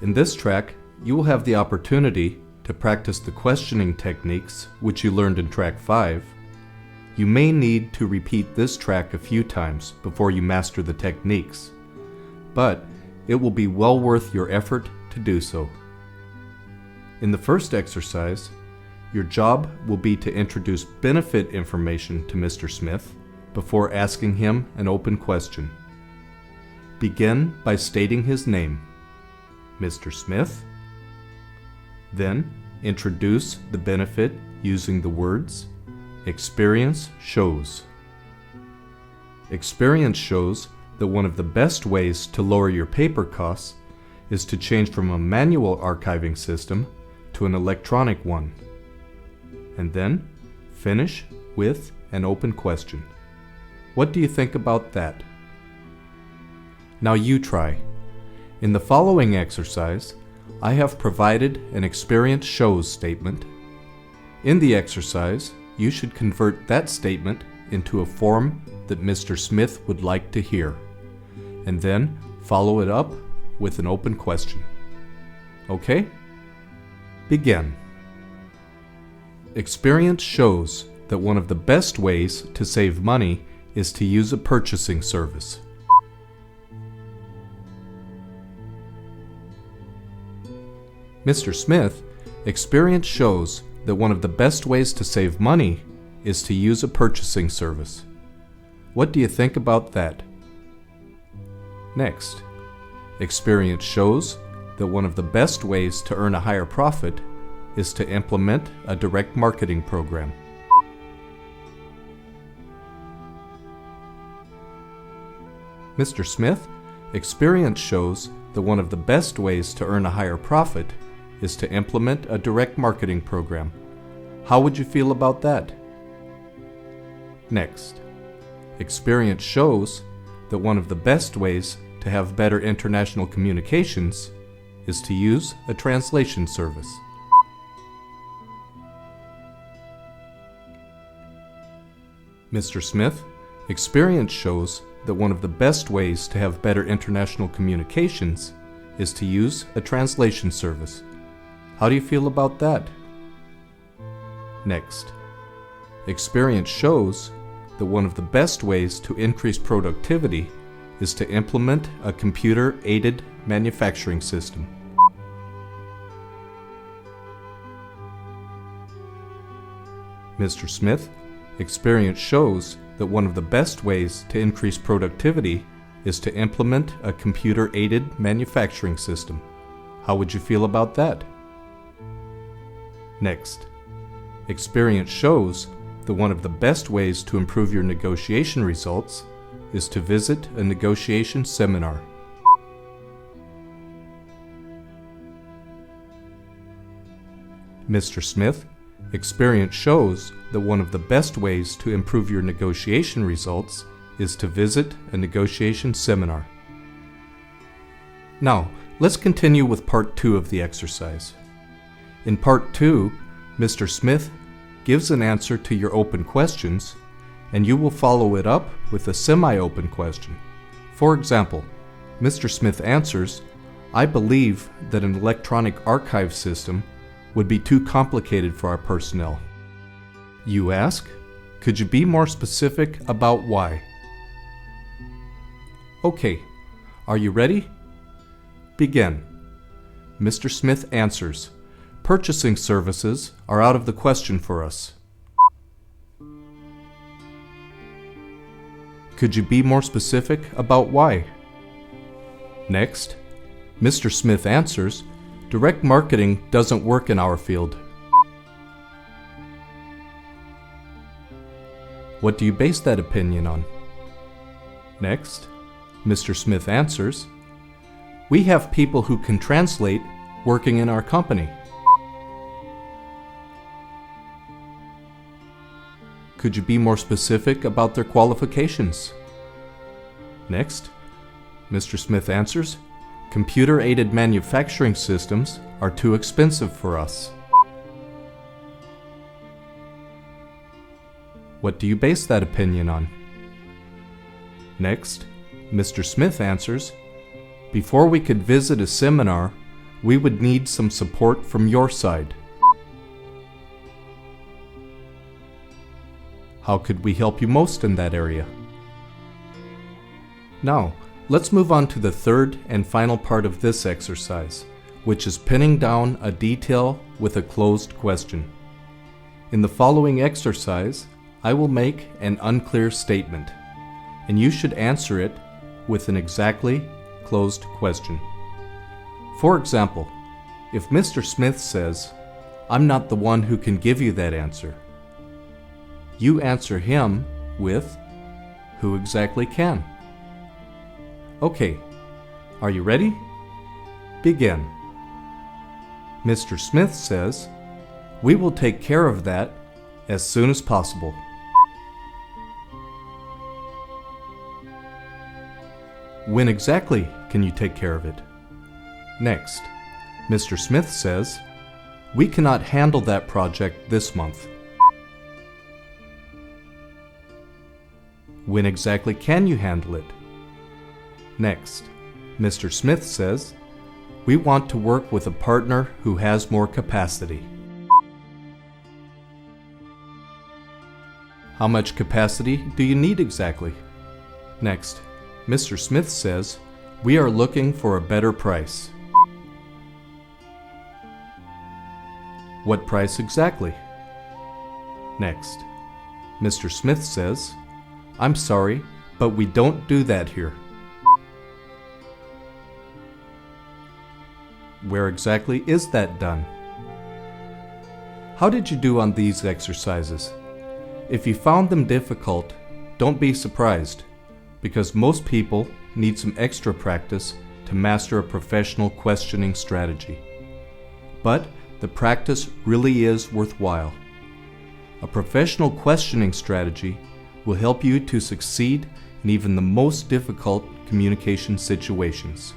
In this track, you will have the opportunity to practice the questioning techniques which you learned in Track 5. You may need to repeat this track a few times before you master the techniques, but it will be well worth your effort to do so. In the first exercise, your job will be to introduce benefit information to Mr. Smith before asking him an open question. Begin by stating his name, Mr. Smith. Then introduce the benefit using the words, "Experience shows." Experience shows that one of the best ways to lower your paper costs is to change from a manual archiving system to an electronic one. And then finish with an open question. What do you think about that? Now you try. In the following exercise, I have provided an experience shows statement. In the exercise, you should convert that statement into a form that Mr. Smith would like to hear, and then follow it up with an open question. Okay? Begin. Experience shows that one of the best ways to save money is to use a purchasing service. Mr. Smith, experience shows that one of the best ways to save money is to use a purchasing service. What do you think about that? Next, experience shows that one of the best ways to earn a higher profit is to implement a direct marketing program. Mr. Smith, experience shows that one of the best ways to earn a higher profit is to implement a direct marketing program. How would you feel about that? Next, experience shows that one of the best ways to have better international communications is to use a translation service. Mr. Smith, experience shows that one of the best ways to have better international communications is to use a translation service. How do you feel about that? Next, experience shows that one of the best ways to increase productivity is to implement a computer-aided manufacturing system. Mr. Smith, experience shows that one of the best ways to increase productivity is to implement a computer-aided manufacturing system. How would you feel about that? Next, experience shows that one of the best ways to improve your negotiation results is to visit a negotiation seminar. Mr. Smith, experience shows that one of the best ways to improve your negotiation results is to visit a negotiation seminar. Now, let's continue with Part 2 of the exercise. In Part 2, Mr. Smith gives an answer to your open questions, and you will follow it up with a semi-open question. For example, Mr. Smith answers, "I believe that an electronic archive system would be too complicated for our personnel." You ask, "Could you be more specific about why?" Okay, are you ready? Begin. Mr. Smith answers, "Purchasing services are out of the question for us." Could you be more specific about why? Next, Mr. Smith answers, "Direct marketing doesn't work in our field." What do you base that opinion on? Next, Mr. Smith answers, "We have people who can translate working in our company." Could you be more specific about their qualifications? Next, Mr. Smith answers, "Computer-aided manufacturing systems are too expensive for us." What do you base that opinion on? Next, Mr. Smith answers, "Before we could visit a seminar, we would need some support from your side. How could we help you most in that area? Now, let's move on to the third and final part of this exercise, which is pinning down a detail with a closed question. In the following exercise, I will make an unclear statement, and you should answer it with an exactly closed question. For example, if Mr. Smith says, "I'm not the one who can give you that answer," you answer him with, "Who exactly can?" Okay, are you ready? Begin. Mr. Smith says, "We will take care of that as soon as possible." When exactly can you take care of it? Next, Mr. Smith says, "We cannot handle that project this month." When exactly can you handle it? Next, Mr. Smith says, "We want to work with a partner who has more capacity." How much capacity do you need exactly? Next, Mr. Smith says, "We are looking for a better price." What price exactly? Next, Mr. Smith says, "I'm sorry, but we don't do that here." Where exactly is that done? How did you do on these exercises? If you found them difficult, don't be surprised, because most people need some extra practice to master a professional questioning strategy. But the practice really is worthwhile. A professional questioning strategy will help you to succeed in even the most difficult communication situations.